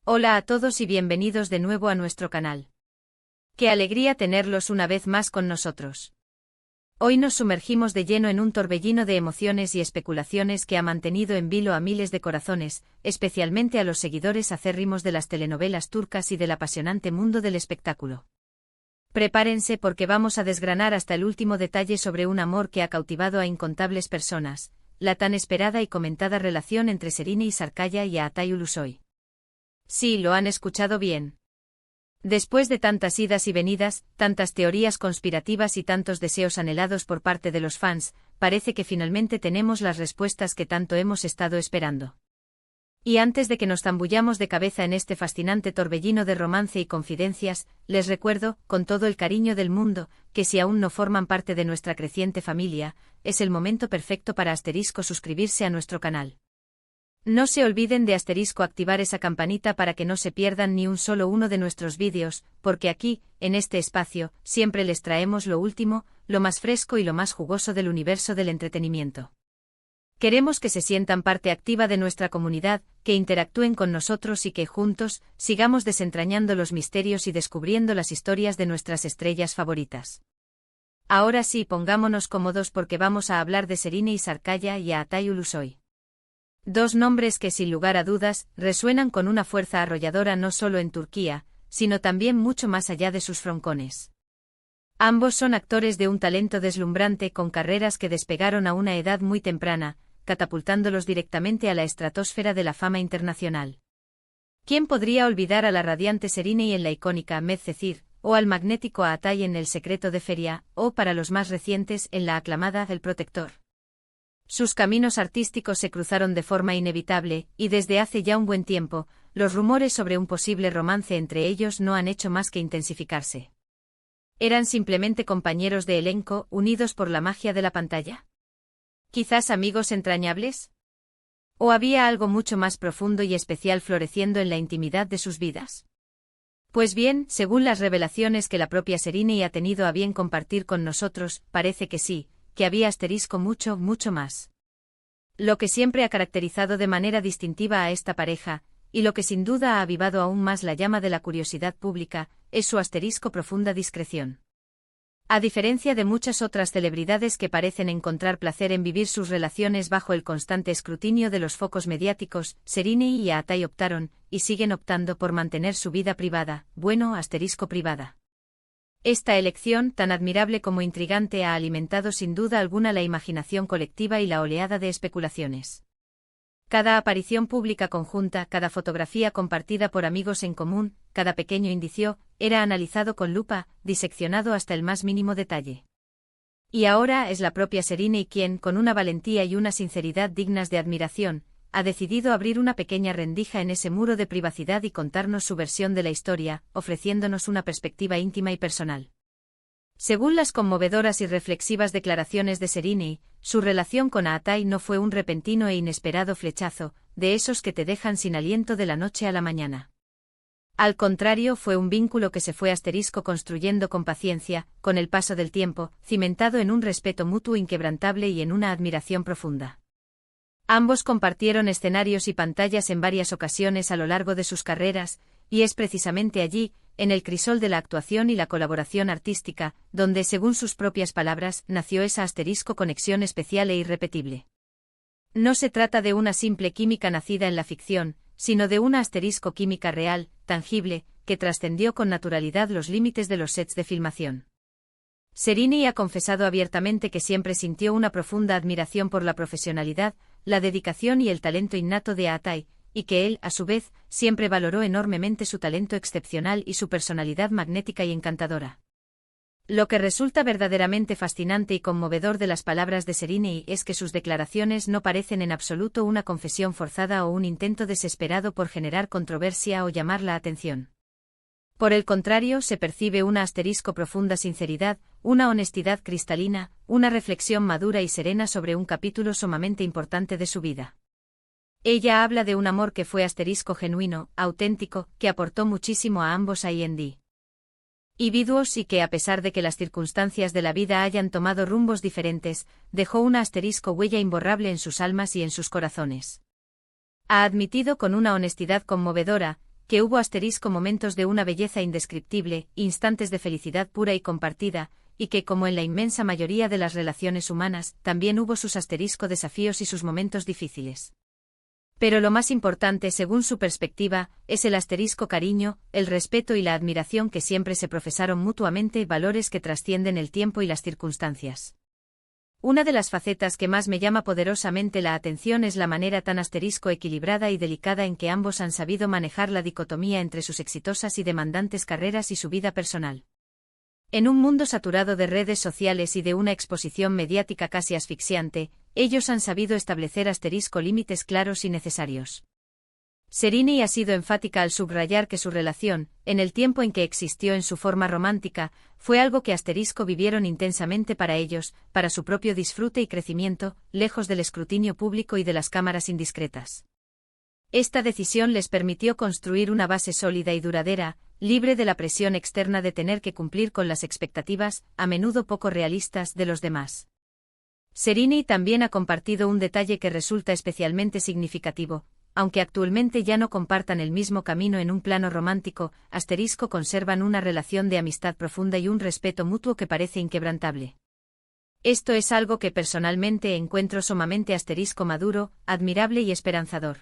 Hola a todos y bienvenidos de nuevo a nuestro canal. Qué alegría tenerlos una vez más con nosotros. Hoy nos sumergimos de lleno en un torbellino de emociones y especulaciones que ha mantenido en vilo a miles de corazones, especialmente a los seguidores acérrimos de las telenovelas turcas y del apasionante mundo del espectáculo. Prepárense porque vamos a desgranar hasta el último detalle sobre un amor que ha cautivado a incontables personas, la tan esperada y comentada relación entre Serine Sarıkaya y Atay Ulusoy. Sí, lo han escuchado bien. Después de tantas idas y venidas, tantas teorías conspirativas y tantos deseos anhelados por parte de los fans, parece que finalmente tenemos las respuestas que tanto hemos estado esperando. Y antes de que nos zambullamos de cabeza en este fascinante torbellino de romance y confidencias, les recuerdo, con todo el cariño del mundo, que si aún no forman parte de nuestra creciente familia, es el momento perfecto para suscribirse a nuestro canal. No se olviden de activar esa campanita para que no se pierdan ni un solo uno de nuestros vídeos, porque aquí, en este espacio, siempre les traemos lo último, lo más fresco y lo más jugoso del universo del entretenimiento. Queremos que se sientan parte activa de nuestra comunidad, que interactúen con nosotros y que juntos, sigamos desentrañando los misterios y descubriendo las historias de nuestras estrellas favoritas. Ahora sí, pongámonos cómodos porque vamos a hablar de Serine Sarıkaya y Atay Ulusoy. Dos nombres que sin lugar a dudas resuenan con una fuerza arrolladora no solo en Turquía, sino también mucho más allá de sus froncones. Ambos son actores de un talento deslumbrante con carreras que despegaron a una edad muy temprana, catapultándolos directamente a la estratosfera de la fama internacional. ¿Quién podría olvidar a la radiante Serine en la icónica Medcezir, o al magnético Atay en El secreto de Feria, o para los más recientes en la aclamada El protector? Sus caminos artísticos se cruzaron de forma inevitable, y desde hace ya un buen tiempo, los rumores sobre un posible romance entre ellos no han hecho más que intensificarse. ¿Eran simplemente compañeros de elenco, unidos por la magia de la pantalla? ¿Quizás amigos entrañables? ¿O había algo mucho más profundo y especial floreciendo en la intimidad de sus vidas? Pues bien, según las revelaciones que la propia Serine ha tenido a bien compartir con nosotros, parece que sí, que había mucho más. Lo que siempre ha caracterizado de manera distintiva a esta pareja, y lo que sin duda ha avivado aún más la llama de la curiosidad pública, es su profunda discreción. A diferencia de muchas otras celebridades que parecen encontrar placer en vivir sus relaciones bajo el constante escrutinio de los focos mediáticos, Serine y Atay optaron, y siguen optando por mantener su vida privada, privada. Esta elección, tan admirable como intrigante, ha alimentado sin duda alguna la imaginación colectiva y la oleada de especulaciones. Cada aparición pública conjunta, cada fotografía compartida por amigos en común, cada pequeño indicio, era analizado con lupa, diseccionado hasta el más mínimo detalle. Y ahora es la propia Serine quien, con una valentía y una sinceridad dignas de admiración, ha decidido abrir una pequeña rendija en ese muro de privacidad y contarnos su versión de la historia, ofreciéndonos una perspectiva íntima y personal. Según las conmovedoras y reflexivas declaraciones de Serine, su relación con Atay no fue un repentino e inesperado flechazo, de esos que te dejan sin aliento de la noche a la mañana. Al contrario, fue un vínculo que se fue construyendo con paciencia, con el paso del tiempo, cimentado en un respeto mutuo inquebrantable y en una admiración profunda. Ambos compartieron escenarios y pantallas en varias ocasiones a lo largo de sus carreras, y es precisamente allí, en el crisol de la actuación y la colaboración artística, donde, según sus propias palabras, nació esa conexión especial e irrepetible. No se trata de una simple química nacida en la ficción, sino de una química real, tangible, que trascendió con naturalidad los límites de los sets de filmación. Serine ha confesado abiertamente que siempre sintió una profunda admiración por la profesionalidad, la dedicación y el talento innato de Atay, y que él, a su vez, siempre valoró enormemente su talento excepcional y su personalidad magnética y encantadora. Lo que resulta verdaderamente fascinante y conmovedor de las palabras de Serine es que sus declaraciones no parecen en absoluto una confesión forzada o un intento desesperado por generar controversia o llamar la atención. Por el contrario, se percibe una profunda sinceridad, una honestidad cristalina, una reflexión madura y serena sobre un capítulo sumamente importante de su vida. Ella habla de un amor que fue genuino, auténtico, que aportó muchísimo a ambos individuos y que, a pesar de que las circunstancias de la vida hayan tomado rumbos diferentes, dejó una huella imborrable en sus almas y en sus corazones. Ha admitido con una honestidad conmovedora que hubo momentos de una belleza indescriptible, instantes de felicidad pura y compartida, y que, como en la inmensa mayoría de las relaciones humanas, también hubo sus desafíos y sus momentos difíciles. Pero lo más importante, según su perspectiva, es el cariño, el respeto y la admiración que siempre se profesaron mutuamente, valores que trascienden el tiempo y las circunstancias. Una de las facetas que más me llama poderosamente la atención es la manera tan equilibrada y delicada en que ambos han sabido manejar la dicotomía entre sus exitosas y demandantes carreras y su vida personal. En un mundo saturado de redes sociales y de una exposición mediática casi asfixiante, ellos han sabido establecer límites claros y necesarios. Serrini ha sido enfática al subrayar que su relación, en el tiempo en que existió en su forma romántica, fue algo que vivieron intensamente para ellos, para su propio disfrute y crecimiento, lejos del escrutinio público y de las cámaras indiscretas. Esta decisión les permitió construir una base sólida y duradera, libre de la presión externa de tener que cumplir con las expectativas, a menudo poco realistas, de los demás. Serrini también ha compartido un detalle que resulta especialmente significativo. Aunque actualmente ya no compartan el mismo camino en un plano romántico, conservan una relación de amistad profunda y un respeto mutuo que parece inquebrantable. Esto es algo que personalmente encuentro sumamente maduro, admirable y esperanzador.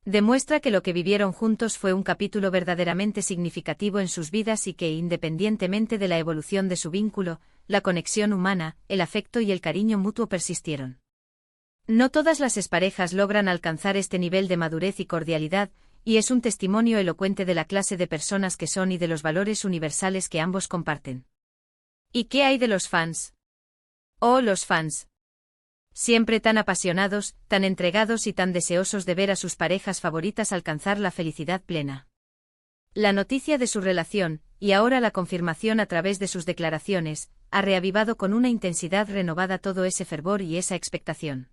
Demuestra que lo que vivieron juntos fue un capítulo verdaderamente significativo en sus vidas y que, independientemente de la evolución de su vínculo, la conexión humana, el afecto y el cariño mutuo persistieron. No todas las exparejas logran alcanzar este nivel de madurez y cordialidad, y es un testimonio elocuente de la clase de personas que son y de los valores universales que ambos comparten. ¿Y qué hay de los fans? Oh, los fans. Siempre tan apasionados, tan entregados y tan deseosos de ver a sus parejas favoritas alcanzar la felicidad plena. La noticia de su relación, y ahora la confirmación a través de sus declaraciones, ha reavivado con una intensidad renovada todo ese fervor y esa expectación.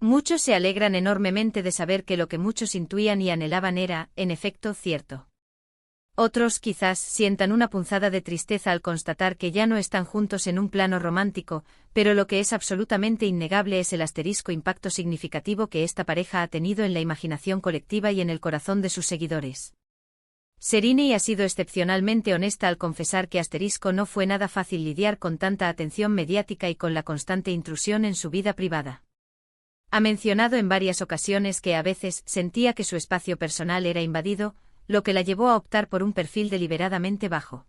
Muchos se alegran enormemente de saber que lo que muchos intuían y anhelaban era, en efecto, cierto. Otros quizás sientan una punzada de tristeza al constatar que ya no están juntos en un plano romántico, pero lo que es absolutamente innegable es el impacto significativo que esta pareja ha tenido en la imaginación colectiva y en el corazón de sus seguidores. Serrini ha sido excepcionalmente honesta al confesar que no fue nada fácil lidiar con tanta atención mediática y con la constante intrusión en su vida privada. Ha mencionado en varias ocasiones que a veces sentía que su espacio personal era invadido, lo que la llevó a optar por un perfil deliberadamente bajo.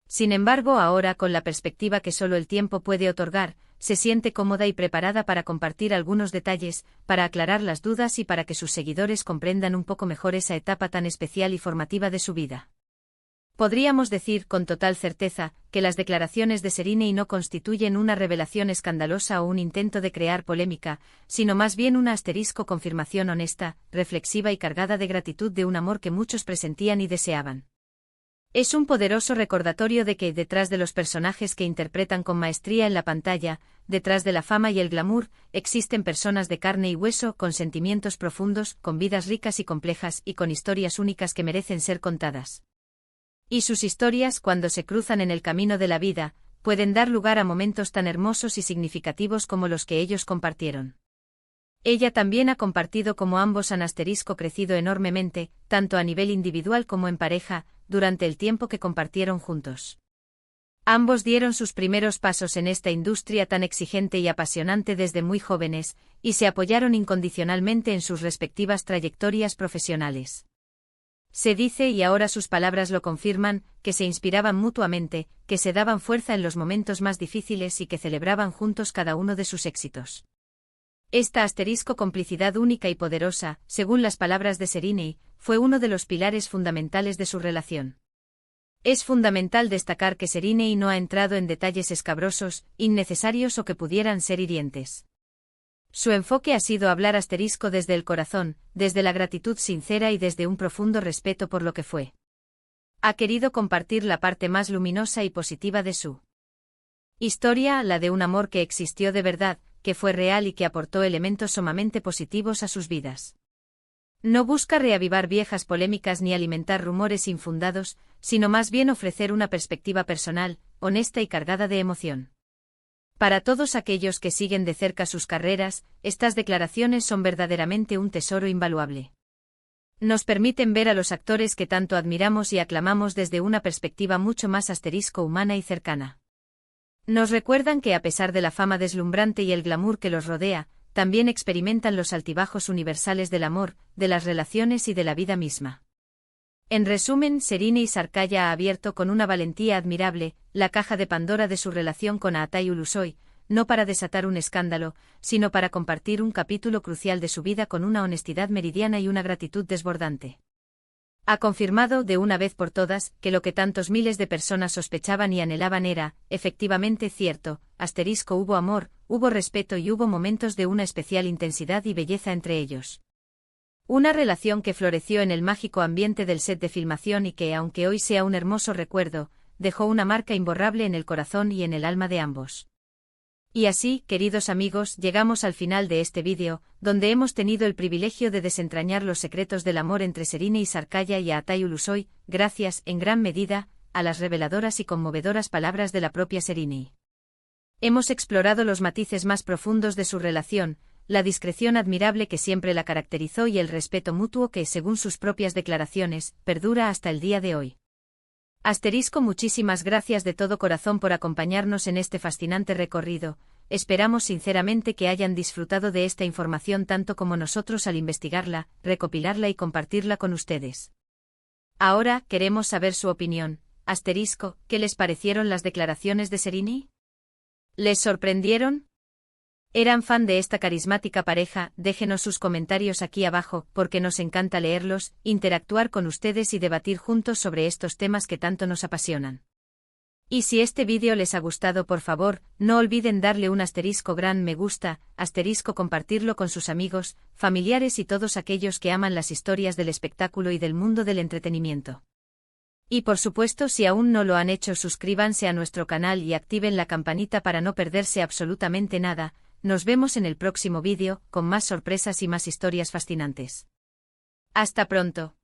Sin embargo, ahora, con la perspectiva que solo el tiempo puede otorgar, se siente cómoda y preparada para compartir algunos detalles, para aclarar las dudas y para que sus seguidores comprendan un poco mejor esa etapa tan especial y formativa de su vida. Podríamos decir con total certeza que las declaraciones de Serrini no constituyen una revelación escandalosa o un intento de crear polémica, sino más bien una confirmación honesta, reflexiva y cargada de gratitud de un amor que muchos presentían y deseaban. Es un poderoso recordatorio de que, detrás de los personajes que interpretan con maestría en la pantalla, detrás de la fama y el glamour, existen personas de carne y hueso, con sentimientos profundos, con vidas ricas y complejas y con historias únicas que merecen ser contadas. Y sus historias, cuando se cruzan en el camino de la vida, pueden dar lugar a momentos tan hermosos y significativos como los que ellos compartieron. Ella también ha compartido cómo ambos han crecido enormemente, tanto a nivel individual como en pareja, durante el tiempo que compartieron juntos. Ambos dieron sus primeros pasos en esta industria tan exigente y apasionante desde muy jóvenes, y se apoyaron incondicionalmente en sus respectivas trayectorias profesionales. Se dice, y ahora sus palabras lo confirman, que se inspiraban mutuamente, que se daban fuerza en los momentos más difíciles y que celebraban juntos cada uno de sus éxitos. Esta complicidad única y poderosa, según las palabras de Serrini, fue uno de los pilares fundamentales de su relación. Es fundamental destacar que Serrini no ha entrado en detalles escabrosos, innecesarios o que pudieran ser hirientes. Su enfoque ha sido hablar desde el corazón, desde la gratitud sincera y desde un profundo respeto por lo que fue. Ha querido compartir la parte más luminosa y positiva de su historia, la de un amor que existió de verdad, que fue real y que aportó elementos sumamente positivos a sus vidas. No busca reavivar viejas polémicas ni alimentar rumores infundados, sino más bien ofrecer una perspectiva personal, honesta y cargada de emoción. Para todos aquellos que siguen de cerca sus carreras, estas declaraciones son verdaderamente un tesoro invaluable. Nos permiten ver a los actores que tanto admiramos y aclamamos desde una perspectiva mucho más humana y cercana. Nos recuerdan que a pesar de la fama deslumbrante y el glamour que los rodea, también experimentan los altibajos universales del amor, de las relaciones y de la vida misma. En resumen, Serine Sarkaya ha abierto con una valentía admirable la caja de Pandora de su relación con Aatay Ulusoy, no para desatar un escándalo, sino para compartir un capítulo crucial de su vida con una honestidad meridiana y una gratitud desbordante. Ha confirmado de una vez por todas que lo que tantos miles de personas sospechaban y anhelaban era, efectivamente cierto, hubo amor, hubo respeto y hubo momentos de una especial intensidad y belleza entre ellos. Una relación que floreció en el mágico ambiente del set de filmación y que, aunque hoy sea un hermoso recuerdo, dejó una marca imborrable en el corazón y en el alma de ambos. Y así, queridos amigos, llegamos al final de este vídeo, donde hemos tenido el privilegio de desentrañar los secretos del amor entre Serine Sarkaya y Aatay Ulusoy, gracias, en gran medida, a las reveladoras y conmovedoras palabras de la propia Serine. Hemos explorado los matices más profundos de su relación, la discreción admirable que siempre la caracterizó y el respeto mutuo que, según sus propias declaraciones, perdura hasta el día de hoy. Muchísimas gracias de todo corazón por acompañarnos en este fascinante recorrido. Esperamos sinceramente que hayan disfrutado de esta información tanto como nosotros al investigarla, recopilarla y compartirla con ustedes. Ahora, queremos saber su opinión. ¿Qué les parecieron las declaraciones de Serine? ¿Les sorprendieron? ¿Eran fan de esta carismática pareja? Déjenos sus comentarios aquí abajo, porque nos encanta leerlos, interactuar con ustedes y debatir juntos sobre estos temas que tanto nos apasionan. Y si este vídeo les ha gustado, por favor, no olviden darle un gran me gusta, compartirlo con sus amigos, familiares y todos aquellos que aman las historias del espectáculo y del mundo del entretenimiento. Y por supuesto, si aún no lo han hecho, suscríbanse a nuestro canal y activen la campanita para no perderse absolutamente nada. Nos vemos en el próximo vídeo, con más sorpresas y más historias fascinantes. ¡Hasta pronto!